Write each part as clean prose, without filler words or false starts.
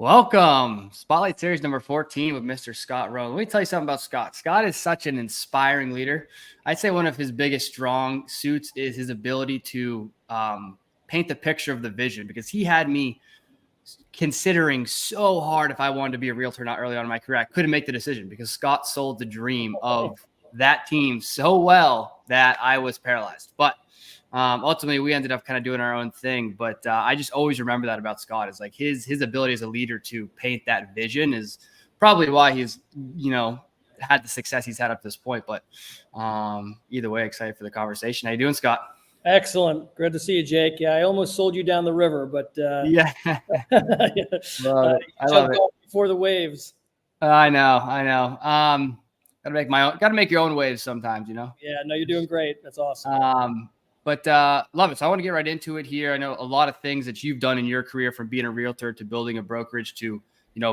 Welcome. Spotlight Series number 14 with Mr. Scott Rowe. Let me tell you something about Scott. Scott is such an inspiring leader. I'd say one of his biggest strong suits is his ability to paint the picture of the vision, because he had me considering so hard if I wanted to be a realtor not early on in my career. I couldn't make the decision because Scott sold the dream of that team so well that I was paralyzed. But ultimately, we ended up kind of doing our own thing. But I just always remember that about Scott, is like his ability as a leader to paint that vision is probably why he's, had the success he's had up to this point. But either way, excited for the conversation. How you doing, Scott? Excellent. Good to see you, Jake. Yeah, I almost sold you down the river, but yeah, I love it. Before the waves. I know. Gotta make your own waves sometimes, Yeah, no, you're doing great. That's awesome. But love it. So I want to get right into it here. I know a lot of things that you've done in your career, from being a realtor to building a brokerage to,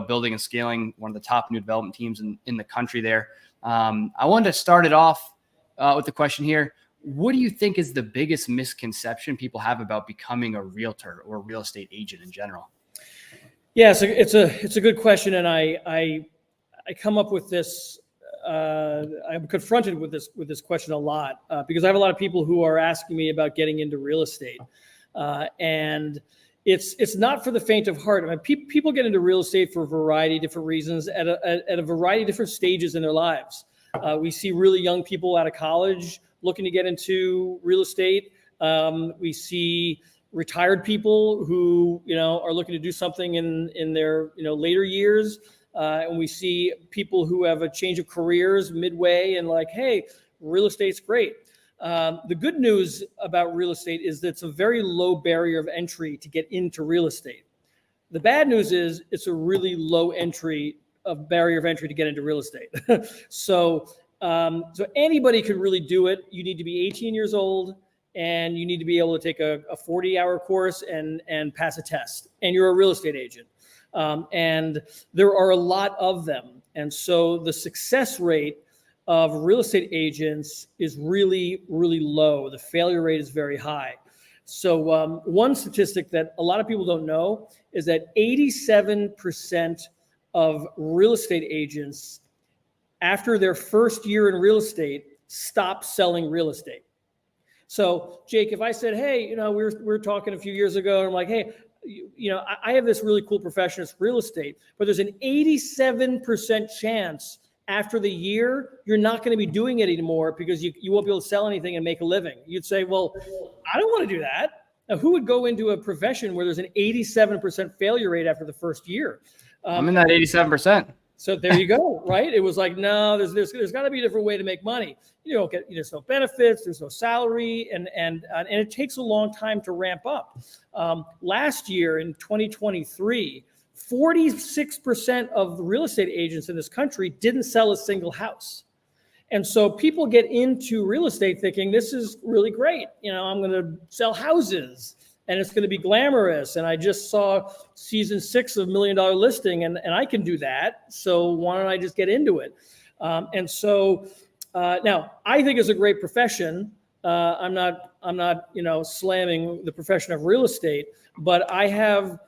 building and scaling one of the top new development teams in the country there. I wanted to start it off with the question here. What do you think is the biggest misconception people have about becoming a realtor or a real estate agent in general? Yeah, so it's a good question. And I come up with this, I'm confronted with this question a lot because I have a lot of people who are asking me about getting into real estate. And it's not for the faint of heart. I mean, people get into real estate for a variety of different reasons at a variety of different stages in their lives. We see really young people out of college looking to get into real estate. We see retired people who, are looking to do something in their, later years. And we see people who have a change of careers midway and like, hey, real estate's great. The good news about real estate is that it's a very low barrier of entry to get into real estate. The bad news is it's a really low barrier of entry to get into real estate. So anybody could really do it. You need to be 18 years old and you need to be able to take a 40-hour course and pass a test. And you're a real estate agent. And there are a lot of them. And so the success rate of real estate agents is really, really low. The failure rate is very high. So one statistic that a lot of people don't know is that 87% of real estate agents, after their first year in real estate, stop selling real estate. So Jake, if I said, hey, we were talking a few years ago and I'm like, hey, I have this really cool profession, it's real estate, but there's an 87% chance after the year, you're not going to be doing it anymore because you won't be able to sell anything and make a living. You'd say, well, I don't want to do that. Now, who would go into a profession where there's an 87% failure rate after the first year? I'm in that 87%. So there you go, right? It was like, no, there's got to be a different way to make money. You don't get, there's no benefits, there's no salary, and it takes a long time to ramp up. Last year in 2023, 46% of the real estate agents in this country didn't sell a single house. And so people get into real estate thinking this is really great. I'm going to sell houses and it's going to be glamorous. And I just saw season 6 of $1 Million Listing and I can do that. So why don't I just get into it? And so now I think it's a great profession. I'm not slamming the profession of real estate, but I have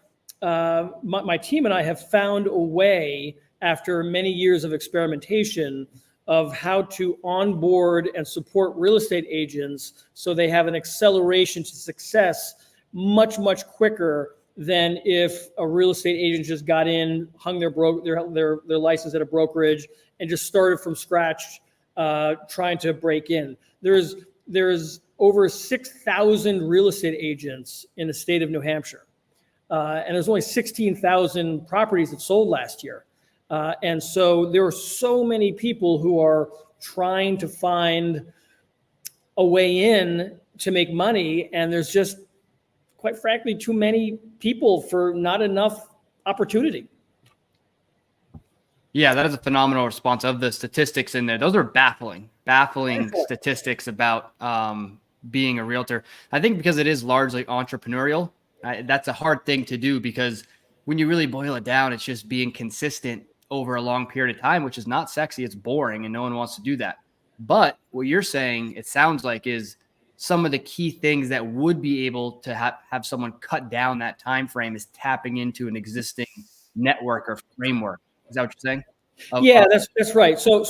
my team and I have found a way after many years of experimentation of how to onboard and support real estate agents so they have an acceleration to success much, much quicker than if a real estate agent just got in, hung their license at a brokerage and just started from scratch trying to break in. There's over 6,000 real estate agents in the state of New Hampshire. And there's only 16,000 properties that sold last year. And so there are so many people who are trying to find a way in to make money. And there's just, quite frankly, too many people for not enough opportunity. Yeah, that is a phenomenal response of the statistics in there. Those are baffling statistics about being a realtor. I think because it is largely entrepreneurial, that's a hard thing to do because when you really boil it down, it's just being consistent over a long period of time, which is not sexy. It's boring and no one wants to do that. But what you're saying, it sounds like, is some of the key things that would be able to have someone cut down that time frame is tapping into an existing network or framework. Is that what you're saying? Yeah, that's right. So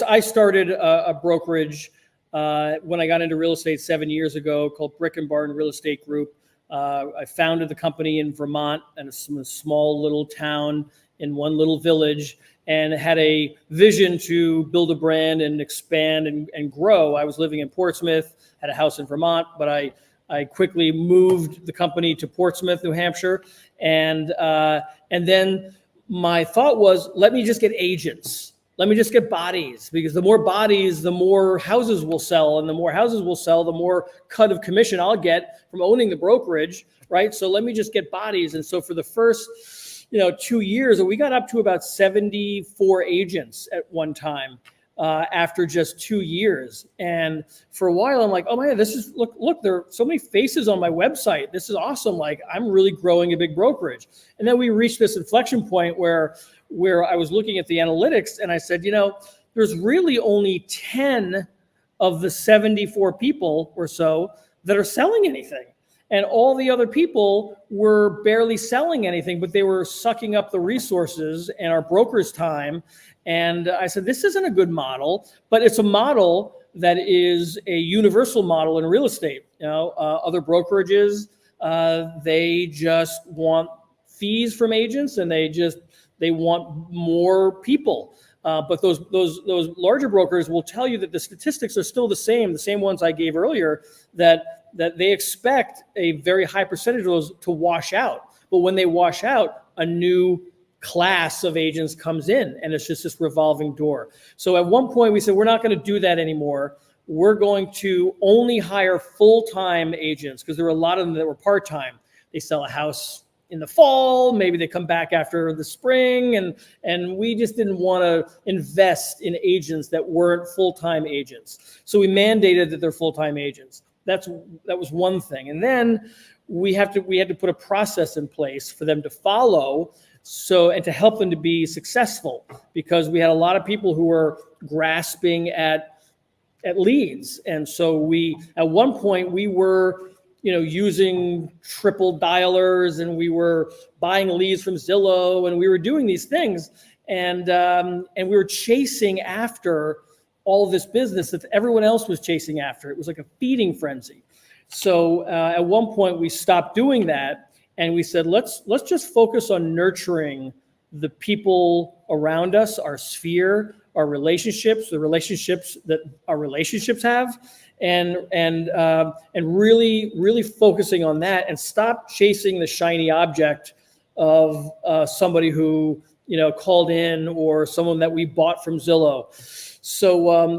I started a brokerage when I got into real estate 7 years ago called Brick and Barn Real Estate Group. I founded the company in Vermont, in a small little town in one little village, and had a vision to build a brand and expand and grow. I was living in Portsmouth, had a house in Vermont, but I quickly moved the company to Portsmouth, New Hampshire, and then my thought was, let me just get agents. Let me just get bodies, because the more bodies, the more houses will sell, and the more houses will sell, the more cut of commission I'll get from owning the brokerage, right? So let me just get bodies. And so for the first, 2 years, we got up to about 74 agents at one time. After just 2 years. And for a while, I'm like, oh my God, look, there are so many faces on my website. This is awesome. Like, I'm really growing a big brokerage. And then we reached this inflection point where I was looking at the analytics and I said, there's really only 10 of the 74 people or so that are selling anything. And all the other people were barely selling anything, but they were sucking up the resources and our broker's time. And I said, this isn't a good model, but it's a model that is a universal model in real estate. Other brokerages, they just want fees from agents, and they want more people. But those larger brokers will tell you that the statistics are still the same ones I gave earlier, that they expect a very high percentage of those to wash out. But when they wash out, a new class of agents comes in, and it's just this revolving door. So at one point we said, we're not going to do that anymore. We're going to only hire full-time agents, because there were a lot of them that were part-time. They sell a house in the fall, maybe they come back after the spring, and we just didn't want to invest in agents that weren't full-time agents. So we mandated that they're full-time agents. That was one thing. And then we had to put a process in place for them to follow, and to help them to be successful, because we had a lot of people who were grasping at leads. And so at one point we were using triple dialers, and we were buying leads from Zillow, and we were doing these things, and we were chasing after all this business that everyone else was chasing after. It was like a feeding frenzy. So at one point we stopped doing that, and we said, let's just focus on nurturing the people around us, our sphere, our relationships, the relationships that our relationships have, and really focusing on that, and stop chasing the shiny object of somebody who called in, or someone that we bought from Zillow. So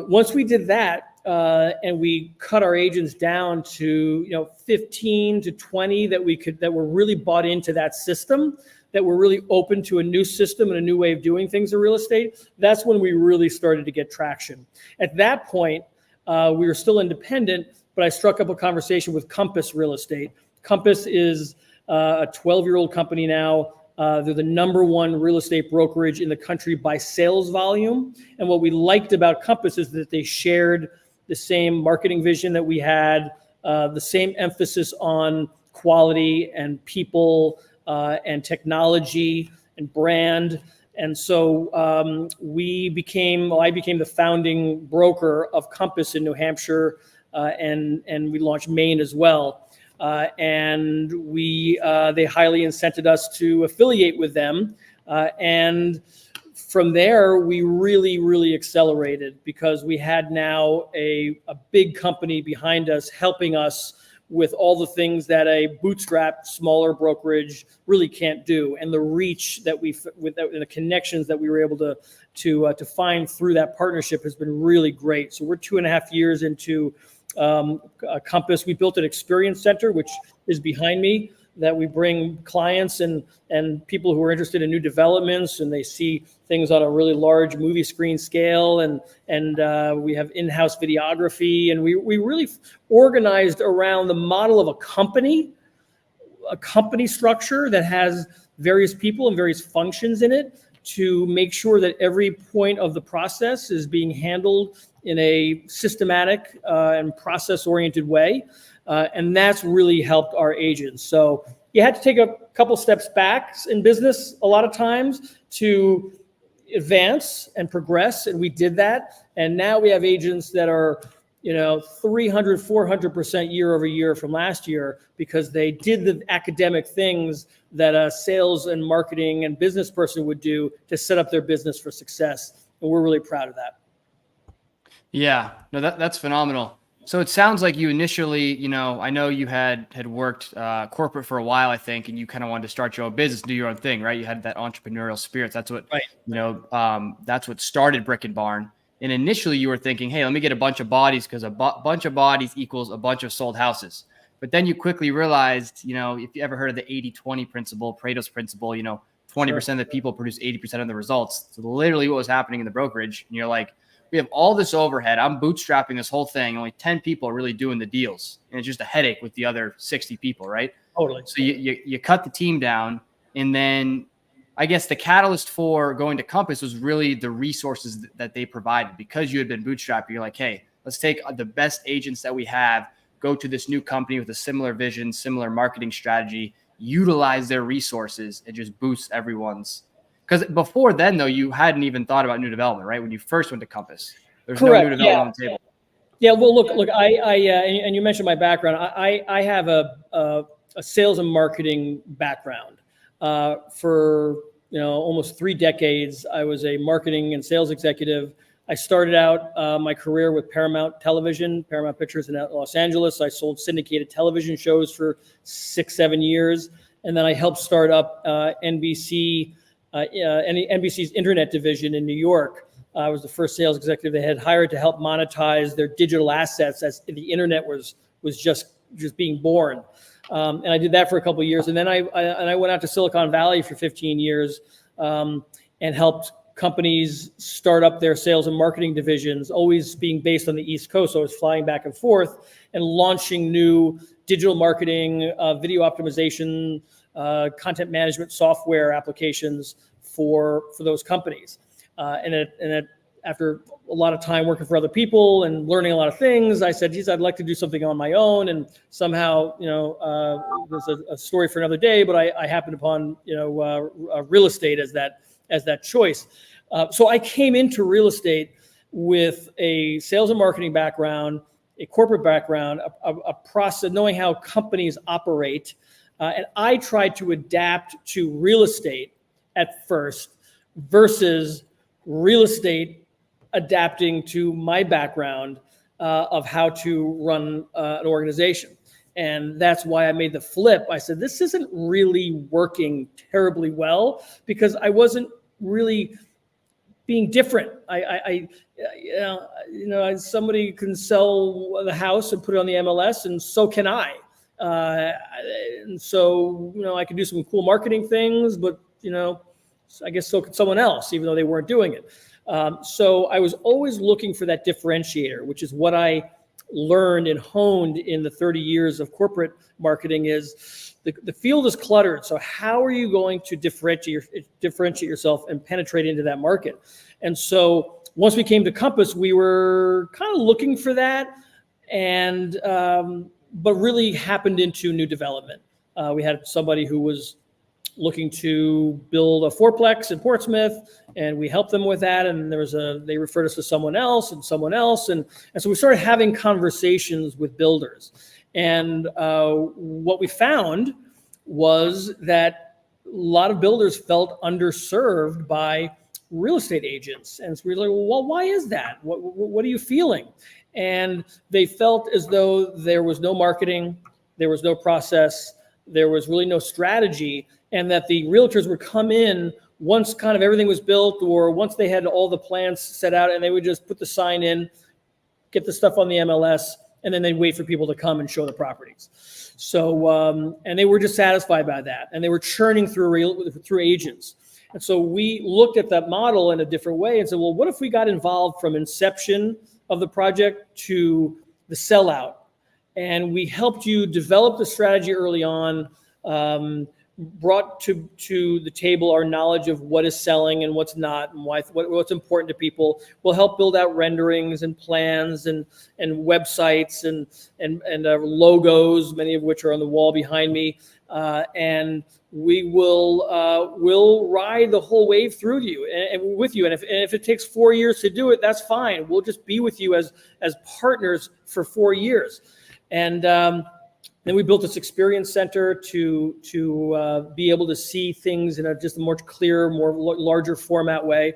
once we did that, and we cut our agents down to 15 to 20 that were really bought into that system, that were really open to a new system and a new way of doing things in real estate, that's when we really started to get traction. At that point, we were still independent, but I struck up a conversation with Compass Real Estate. Compass is a 12-year-old company now. They're the #1 real estate brokerage in the country by sales volume. And what we liked about Compass is that they shared the same marketing vision that we had, the same emphasis on quality and people and technology and brand. And so I became the founding broker of Compass in New Hampshire, and we launched Maine as well. And they highly incented us to affiliate with them. And from there, we really accelerated, because we had now a big company behind us, helping us with all the things that a bootstrapped smaller brokerage really can't do, and the reach that and the connections that we were able to find through that partnership has been really great. So we're 2.5 years into Compass. We built an experience center, which is behind me, that we bring clients and people who are interested in new developments, and they see things on a really large movie screen scale, and we have in-house videography, and we really organized around the model of a company structure that has various people and various functions in it, to make sure that every point of the process is being handled in a systematic and process-oriented way. And that's really helped our agents. So you had to take a couple steps back in business a lot of times to advance and progress, and we did that. And now we have agents that are 300, 400% year over year from last year, because they did the academic things that a sales and marketing and business person would do to set up their business for success. And we're really proud of that. Yeah, no, that's phenomenal. So it sounds like you initially, I know you had worked corporate for a while, I think, and you kind of wanted to start your own business, do your own thing, right? You had that entrepreneurial spirit. That's what, right. That's what started Brick and Barn. And initially you were thinking, hey, let me get a bunch of bodies, because a bunch of bodies equals a bunch of sold houses. But then you quickly realized, if you ever heard of the 80-20 principle, Pareto's principle, 20% of the people produce 80% of the results. So literally what was happening in the brokerage. And you're like, we have all this overhead. I'm bootstrapping this whole thing. Only 10 people are really doing the deals. And it's just a headache with the other 60 people, right? Totally. So you cut the team down. And then I guess the catalyst for going to Compass was really the resources that they provided. Because you had been bootstrapped, you're like, hey, let's take the best agents that we have, go to this new company with a similar vision, similar marketing strategy, utilize their resources, and just boost everyone's. Because before then, though, you hadn't even thought about new development, right? When you first went to Compass, there's Correct. no new development on the table. Yeah. Well, look. And you mentioned my background. I have a sales and marketing background. For almost 3 decades, I was a marketing and sales executive. I started out my career with Paramount Television, Paramount Pictures in Los Angeles. I sold syndicated television shows for 6-7 years, and then I helped start up NBC's internet division in New York. I was the first sales executive they had hired to help monetize their digital assets as the internet was just being born. And I did that for a couple of years, and then I went out to Silicon Valley for 15 years and helped companies start up their sales and marketing divisions, always being based on the East Coast. So I was flying back and forth and launching new digital marketing, video optimization, content management software applications for those companies. And after a lot of time working for other people and learning a lot of things, I said, geez, I'd like to do something on my own. And somehow, there's a story for another day, but I happened upon, real estate as that choice. So I came into real estate with a sales and marketing background, a corporate background, a process, knowing how companies operate. And I tried to adapt to real estate at first versus real estate adapting to my background of how to run an organization. And that's why I made the flip. I said, this isn't really working terribly well, because I wasn't really being different. Somebody can sell the house and put it on the MLS, and so can I. And so, I could do some cool marketing things, but, I guess so could someone else, even though they weren't doing it. So I was always looking for that differentiator, which is what I learned and honed in the 30 years of corporate marketing. Is the field is cluttered. So how are you going to differentiate yourself and penetrate into that market? And so once we came to Compass, we were kind of looking for that, and but really happened into new development. We had somebody who was looking to build a fourplex in Portsmouth, and we helped them with that. And they referred us to someone else, and so we started having conversations with builders. And what we found was that a lot of builders felt underserved by real estate agents. And so we were like, well, why is that? What are you feeling? And they felt as though there was no marketing, there was no process, there was really no strategy, and that the realtors would come in once kind of everything was built, or once they had all the plans set out, and they would just put the sign in, get the stuff on the MLS, and then they'd wait for people to come and show the properties. So, and they were dissatisfied by that, and they were churning through agents. And so we looked at that model in a different way and said, well, what if we got involved from inception of the project to the sellout? And we helped you develop the strategy early on, brought to the table our knowledge of what is selling and what's not, and what's important to people. We'll help build out renderings and plans and websites and logos, many of which are on the wall behind me. and we will ride the whole wave through you and with you. And if it takes 4 years to do it, that's fine. We'll just be with you as partners for 4 years. And then we built this experience center to be able to see things in just a more clear, more larger format way.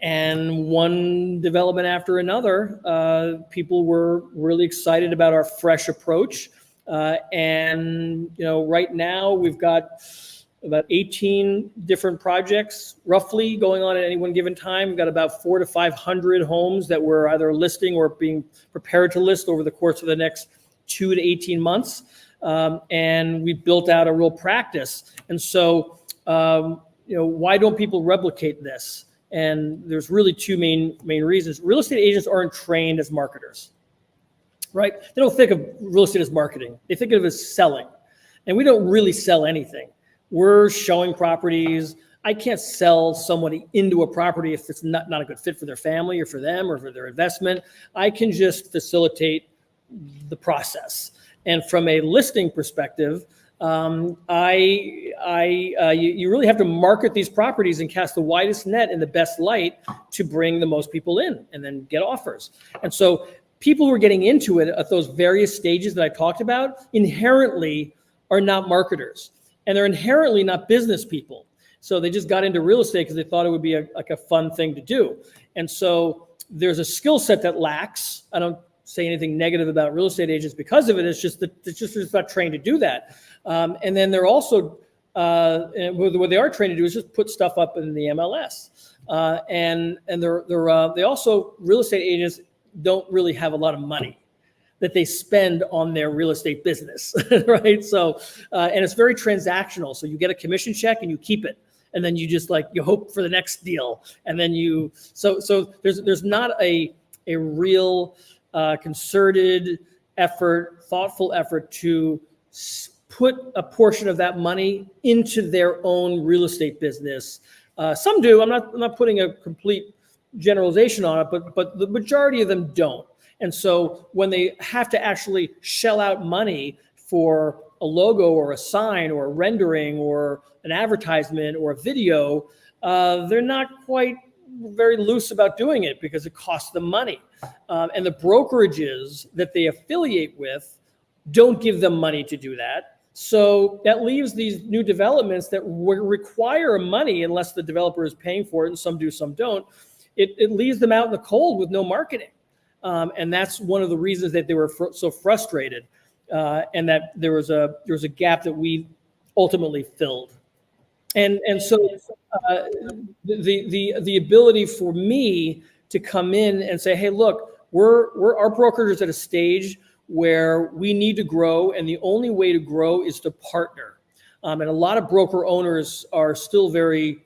And one development after another, people were really excited about our fresh approach. And right now we've got about 18 different projects roughly going on at any one given time. We've got about 400 to 500 homes that we're either listing or being prepared to list over the course of the next 2 to 18 months. And we built out a real practice. And so, why don't people replicate this? And there's really two main reasons. Real estate agents aren't trained as marketers, right? They don't think of real estate as marketing. They think of it as selling. And we don't really sell anything. We're showing properties. I can't sell somebody into a property if it's not a good fit for their family or for them or for their investment. I can just facilitate the process. And from a listing perspective, you really have to market these properties and cast the widest net in the best light to bring the most people in and then get offers. And so people who are getting into it at those various stages that I talked about inherently are not marketers, and they're inherently not business people. So they just got into real estate because they thought it would be a fun thing to do. And so there's a skill set that lacks. I don't say anything negative about real estate agents because of it. It's just that they're just not trained to do that. And then they're also, what they are trained to do is just put stuff up in the MLS. And they also, real estate agents don't really have a lot of money that they spend on their real estate business, right? So, and it's very transactional. So you get a commission check and you keep it. And then you just you hope for the next deal. And then so there's not a real concerted effort, thoughtful effort to put a portion of that money into their own real estate business. Some do. I'm not putting a complete generalization on it, but the majority of them don't. And so when they have to actually shell out money for a logo or a sign or a rendering or an advertisement or a video, they're not quite very loose about doing it because it costs them money. And the brokerages that they affiliate with don't give them money to do that. So that leaves these new developments that require money unless the developer is paying for it, and some do, some don't. It leaves them out in the cold with no marketing. And that's one of the reasons that they were so frustrated, and that there was a gap that we ultimately filled. And so the ability for me to come in and say, hey, look, our brokerage is at a stage where we need to grow, and the only way to grow is to partner. And a lot of broker owners are still very,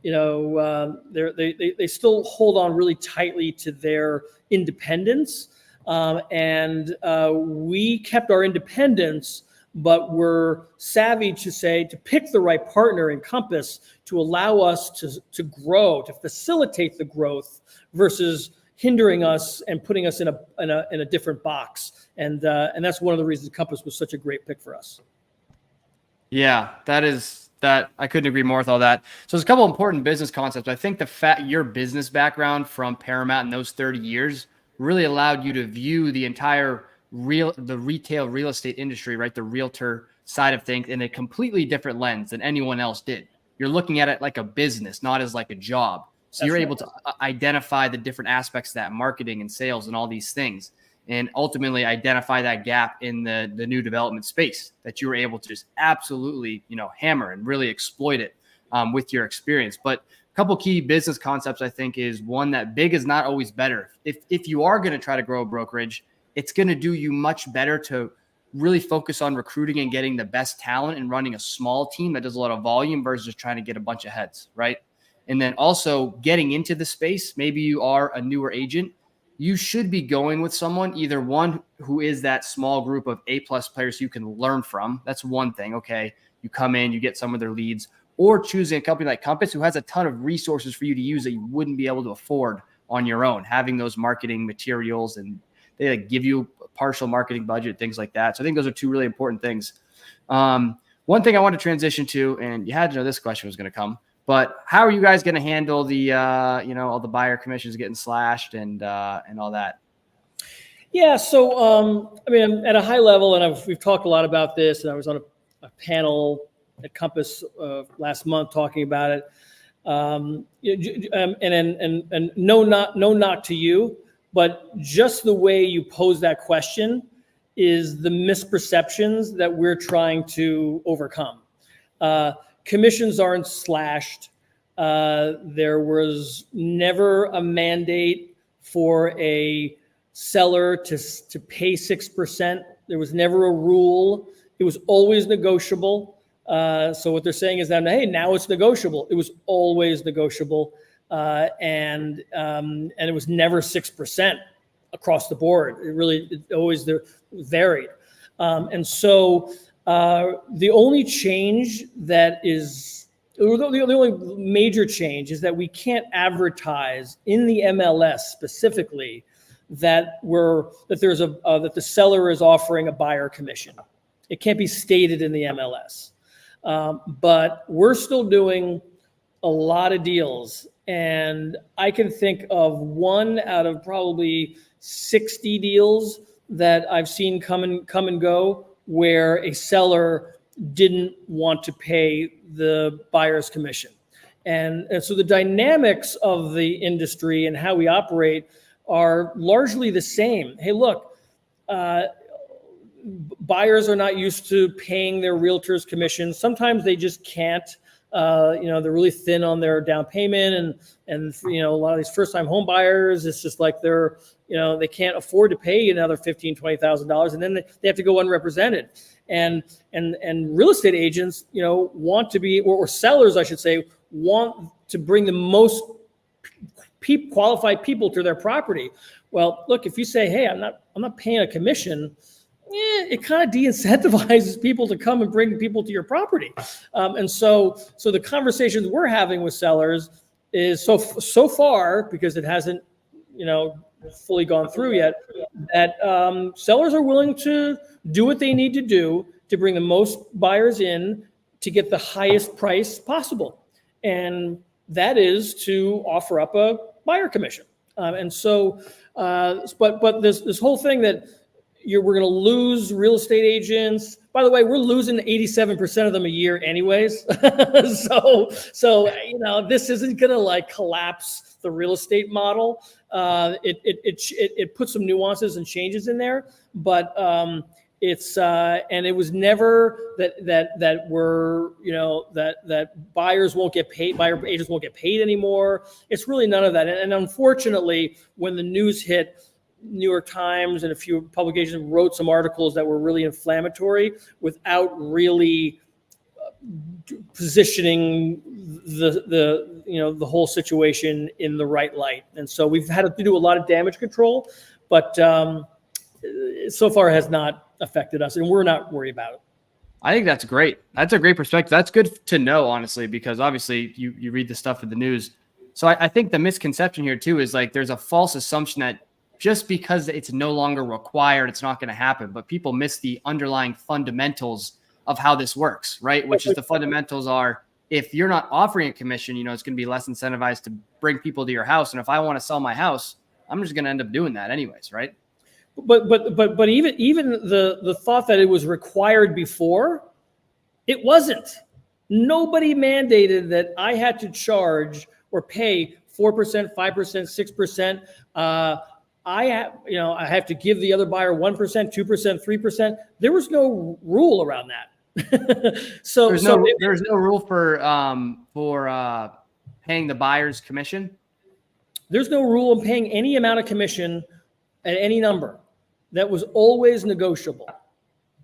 they still hold on really tightly to their independence. And we kept our independence, but we're savvy to pick the right partner in Compass to allow us to grow, to facilitate the growth versus hindering us and putting us in a different box. And that's one of the reasons Compass was such a great pick for us. Yeah, that I couldn't agree more with all that. So there's a couple important business concepts. I think your business background from Paramount in those 30 years really allowed you to view the entire the retail real estate industry, right? The realtor side of things in a completely different lens than anyone else did. You're looking at it like a business, not as like a job. So you're able to identify the different aspects of that, marketing and sales and all these things, and ultimately identify that gap in the new development space that you were able to just absolutely, hammer and really exploit it with your experience. But a couple key business concepts, I think, is one, that big is not always better. If you are going to try to grow a brokerage, it's going to do you much better to really focus on recruiting and getting the best talent and running a small team that does a lot of volume versus just trying to get a bunch of heads, right? And then also getting into the space, maybe you are a newer agent, you should be going with someone, either one who is that small group of A+ players you can learn from. That's one thing. Okay, you come in, you get some of their leads, or choosing a company like Compass who has a ton of resources for you to use that you wouldn't be able to afford on your own, having those marketing materials, and they give you a partial marketing budget, things like that. So I think those are two really important things. One thing I want to transition to, and you had to know this question was going to come, but how are you guys going to handle the, all the buyer commissions getting slashed and all that? Yeah. So, I mean, at a high level, and we've talked a lot about this, and I was on a panel at Compass last month talking about it. And no knock to you, but just the way you pose that question is the misperceptions that we're trying to overcome. Commissions aren't slashed. There was never a mandate for a seller to pay 6%. There was never a rule. It was always negotiable. So what they're saying is that, hey, now it's negotiable. It was always negotiable, and it was never 6% across the board. It always varied. And so the only change the only major change is that we can't advertise in the MLS specifically that the seller is offering a buyer commission. It can't be stated in the MLS. But we're still doing a lot of deals, and I can think of one out of probably 60 deals that I've seen come and go where a seller didn't want to pay the buyer's commission. And so the dynamics of the industry and how we operate are largely the same. Hey, look, buyers are not used to paying their realtors commissions. Sometimes they just can't. They're really thin on their down payment, and a lot of these first-time home buyers, it's just like they can't afford to pay another $15,000, $20,000, and then they have to go unrepresented. And real estate agents, want to be, or sellers, I should say, want to bring the most qualified people to their property. Well, look, if you say, hey, I'm not paying a commission, it kind of de-incentivizes people to come and bring people to your property. And so the conversations we're having with sellers is so far, because it hasn't, fully gone through yet, that sellers are willing to do what they need to do to bring the most buyers in to get the highest price possible. And that is to offer up a buyer commission. But this whole thing that we're going to lose real estate agents. By the way, we're losing 87% of them a year anyways. So this isn't going to collapse the real estate model. It puts some nuances and changes in there, but and it was never that buyers won't get paid, buyer agents won't get paid anymore. It's really none of that. And unfortunately, when the news hit, New York Times and a few publications wrote some articles that were really inflammatory without really positioning the whole situation in the right light. And so we've had to do a lot of damage control, but so far it has not affected us, and we're not worried about it. I think that's great. That's a great perspective. That's good to know, honestly, because obviously you read the stuff in the news. So I think the misconception here too is there's a false assumption that just because it's no longer required, it's not going to happen. But people miss the underlying fundamentals of how this works, right? Which is the fundamentals are, if you're not offering a commission, it's going to be less incentivized to bring people to your house. And if I want to sell my house, I'm just going to end up doing that anyways, right? But even the thought that it was required before, it wasn't. Nobody mandated that I had to charge or pay 4%, 5%, 6%. I have to give the other buyer 1%, 2%, 3%. There was no rule around that. There's no rule for paying the buyer's commission. There's no rule of paying any amount of commission at any number. That was always negotiable.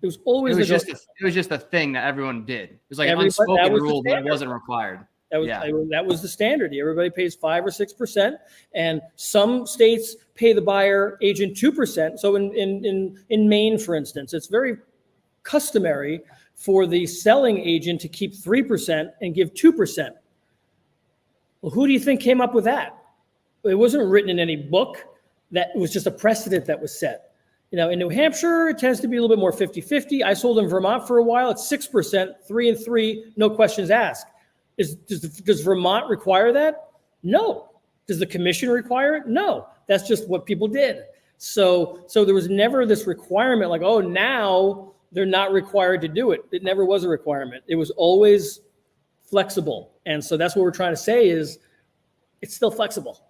It was always negotiable. It was just a thing that everyone did. It was like an unspoken rule, but it wasn't required. That was the standard. Everybody pays 5 or 6%, and some states pay the buyer agent 2%. So in Maine, for instance, it's very customary for the selling agent to keep 3% and give 2%. Well, who do you think came up with that? It wasn't written in any book. That was just a precedent that was set. In New Hampshire, it tends to be a little bit more 50-50. I sold in Vermont for a while. It's 6%, 3-3, no questions asked. Does Vermont require that? No. Does the commission require it? No. That's just what people did. So there was never this requirement like, oh, now they're not required to do it. It never was a requirement. It was always flexible. And so that's what we're trying to say is it's still flexible.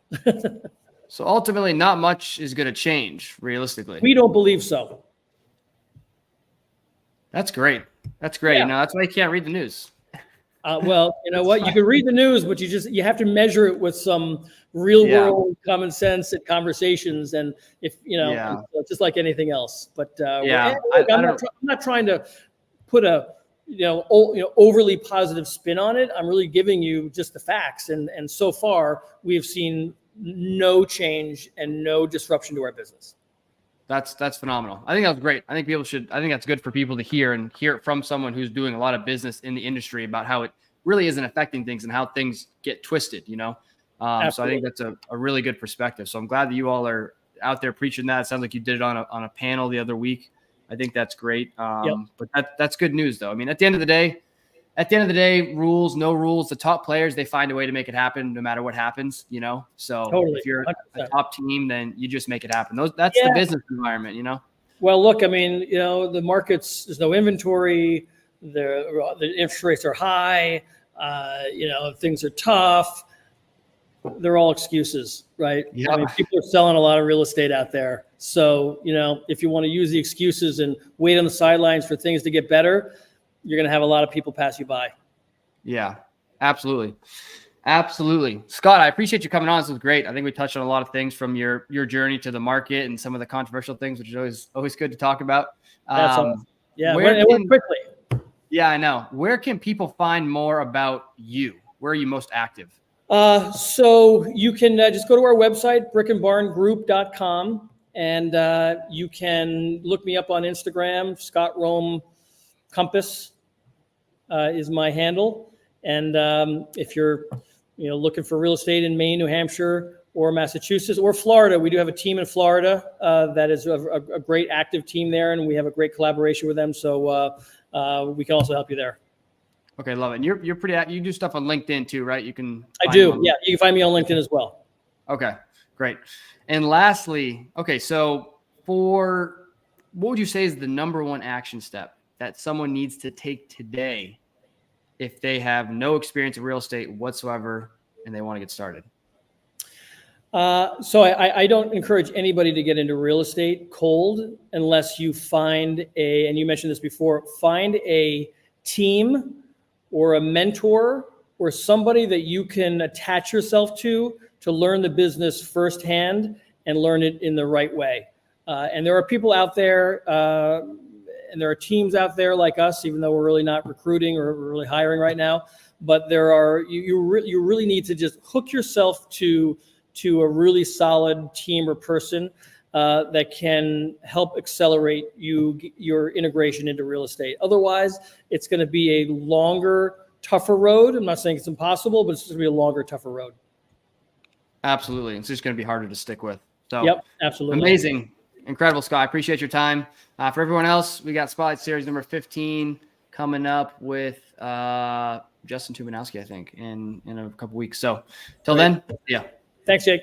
So ultimately, not much is going to change realistically. We don't believe so. That's great. That's great. Yeah. That's why you can't read the news. Well, you know what? You can read the news, but you have to measure it with some real world common sense and conversations. And if it's just like anything else. But I'm not trying to put a overly positive spin on it. I'm really giving you just the facts. And so far, we have seen no change and no disruption to our business. That's phenomenal. I think that was great. I think that's good for people to hear it from someone who's doing a lot of business in the industry about how it really isn't affecting things and how things get twisted, So I think that's a really good perspective. So I'm glad that you all are out there preaching that. It sounds like you did it on a panel the other week. I think that's great. But that's good news though. I mean, at the end of the day, rules, no rules, the top players, they find a way to make it happen no matter what happens, So totally, if you're 100%. a top team, then you just make it happen. That's the business environment, Well, look, I mean, the markets, there's no inventory, the interest rates are high, things are tough. They're all excuses, right? Yep. I mean, people are selling a lot of real estate out there. So, if you want to use the excuses and wait on the sidelines for things to get better, you're going to have a lot of people pass you by. Yeah, absolutely. Absolutely. Scott, I appreciate you coming on. This was great. I think we touched on a lot of things from your journey to the market and some of the controversial things, which is always good to talk about. That's awesome. Yeah, it went quickly. Yeah, I know. Where can people find more about you? Where are you most active? So you can just go to our website, brickandbarngroup.com, and you can look me up on Instagram. Scott Rome Compass is my handle. And if you're looking for real estate in Maine, New Hampshire, or Massachusetts, or Florida, we do have a team in Florida that is a great active team there, and we have a great collaboration with them. So we can also help you there. Okay, love it. And you're pretty active. You do stuff on LinkedIn too, right? You can. I do. Yeah, you can find me on LinkedIn as well. Okay, great. And lastly, so what would you say is the number one action step that someone needs to take today if they have no experience in real estate whatsoever and they want to get started? So I don't encourage anybody to get into real estate cold unless you find and you mentioned this before, find a team or a mentor or somebody that you can attach yourself to learn the business firsthand and learn it in the right way. And there are people out there and there are teams out there like us, even though we're really not recruiting or really hiring right now, but you really need to just hook yourself to a really solid team or person that can help accelerate your integration into real estate. Otherwise, it's going to be a longer, tougher road. I'm not saying it's impossible, but it's just going to be a longer, tougher road. Absolutely. It's just going to be harder to stick with. So yep, absolutely. Amazing. Incredible, Scott. I appreciate your time. For everyone else, we got Spotlight Series number 15 coming up with Justin Tubanowski, I think, in a couple weeks. So till then, yeah. Thanks, Jake.